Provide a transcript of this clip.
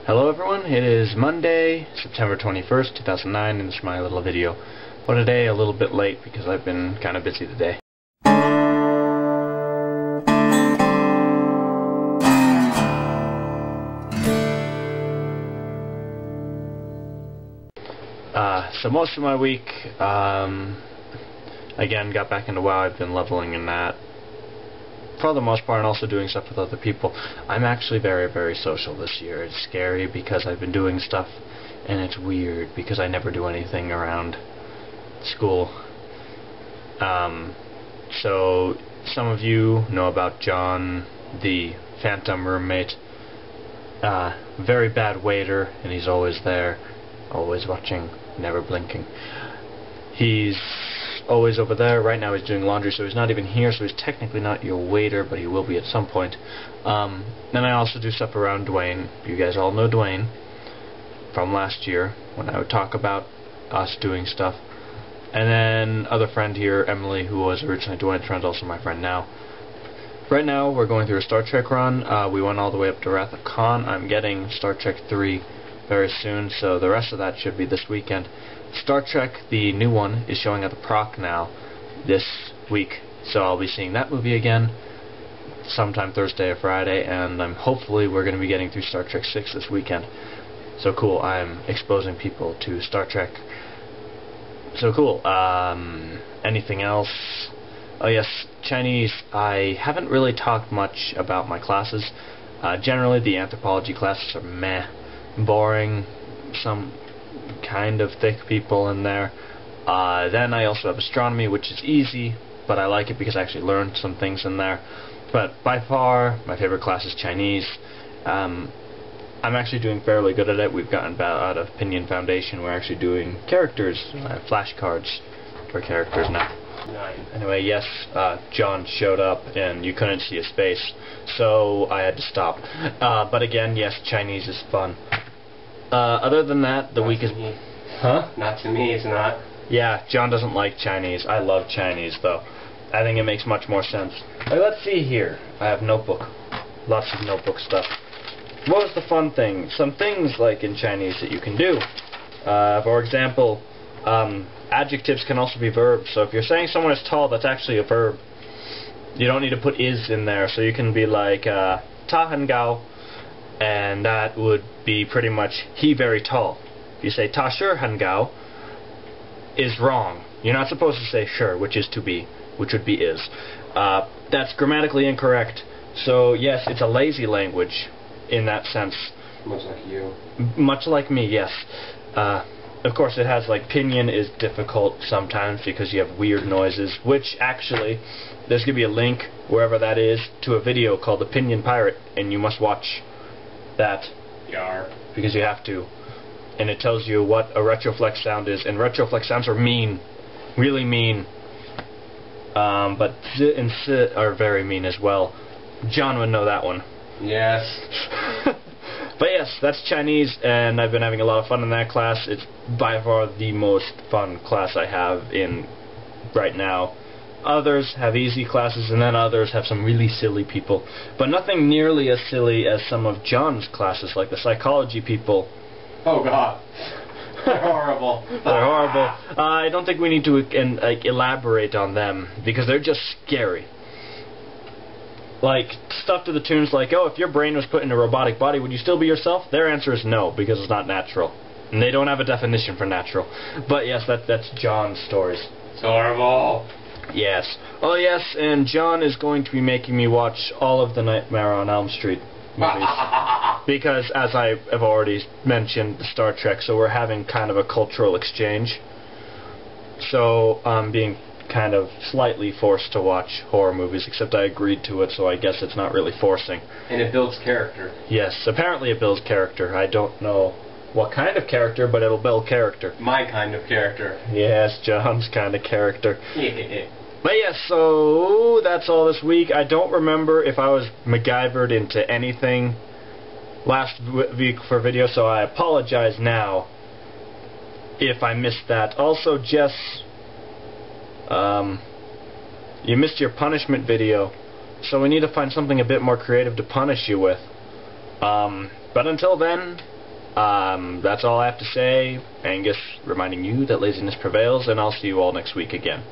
Hello everyone, it is Monday, September 21st, 2009, and this is my little video. But today a little bit late because I've been kind of busy today. So most of my week, again, got back into WoW. I've been leveling in that for the most part, and also doing stuff with other people. I'm actually very, very social this year. It's scary because I've been doing stuff, and it's weird because I never do anything around school. So some of you know about John, the phantom roommate. Very bad waiter, and he's always there, always watching, never blinking. He's always over there. Right now he's doing laundry, so he's not even here, so he's technically not your waiter, but he will be at some point. Then I also do stuff around Dwayne. You guys all know Dwayne from last year when I would talk about us doing stuff. And then other friend here, Emily, who was originally Dwayne's friend, also my friend now. Right now we're going through a Star Trek run. We went all the way up to Wrath of Khan. I'm getting Star Trek 3 very soon, so the rest of that should be this weekend. Star Trek, the new one, is showing at the Proc now this week, so I'll be seeing that movie again sometime Thursday or Friday, and hopefully we're going to be getting through Star Trek 6 this weekend. So cool, I'm exposing people to Star Trek. So cool. Anything else? Oh yes, Chinese. I haven't really talked much about my classes. Generally the anthropology classes are meh, boring, some kind of thick people in there. Then I also have astronomy, which is easy, but I like it because I actually learned some things in there. But by far, my favorite class is Chinese. I'm actually doing fairly good at it. We've gotten out of Pinyin Foundation. We're actually doing characters, flashcards for characters now. Anyway, yes, John showed up and you couldn't see his face, so I had to stop. But again, yes, Chinese is fun. Other than that, the week is... Huh? Not to me, it's not. Yeah, John doesn't like Chinese. I love Chinese, though. I think it makes much more sense. Let's see here. I have notebook. Lots of notebook stuff. What was the fun thing? Some things, like in Chinese, that you can do. For example, adjectives can also be verbs. So if you're saying someone is tall, that's actually a verb. You don't need to put is in there. So you can be like, ta hen gao, and that would be pretty much he very tall. If you say ta shi hen gao, is wrong. You're not supposed to say sure, which is to be, which would be is. That's grammatically incorrect. So yes, it's a lazy language in that sense. Much like you. Much like me, yes. Of course it has, like, Pinyin is difficult sometimes because you have weird noises, which actually, there's going to be a link, wherever that is, to a video called The Pinyin Pirate, and you must watch that. Yar. Because you have to. And it tells you what a retroflex sound is, and retroflex sounds are mean. Really mean. But Z and S are very mean as well. John would know that one. Yes. But yes, that's Chinese, and I've been having a lot of fun in that class. It's by far the most fun class I have in right now. Others have easy classes, and then others have some really silly people. But nothing nearly as silly as some of John's classes, like the psychology people. Oh God. They're horrible. They're horrible. I don't think we need to elaborate on them, because they're just scary. Like, stuff to the tunes like, oh, if your brain was put in a robotic body, would you still be yourself? Their answer is no, because it's not natural. And they don't have a definition for natural. But yes, that's John's stories. It's horrible. Yes. Oh yes, and John is going to be making me watch all of the Nightmare on Elm Street movies. Because, as I have already mentioned, the Star Trek, so we're having kind of a cultural exchange. So I'm being kind of slightly forced to watch horror movies, except I agreed to it, so I guess it's not really forcing. And it builds character. Yes, apparently it builds character. I don't know what kind of character, but it'll build character. My kind of character. Yes, John's kind of character. But yes, so that's all this week. I don't remember if I was MacGyvered into anything last week for video, so I apologize now if I missed that. Also, Jess, you missed your punishment video, so we need to find something a bit more creative to punish you with. But until then, That's all I have to say. Angus reminding you that laziness prevails, and I'll see you all next week again.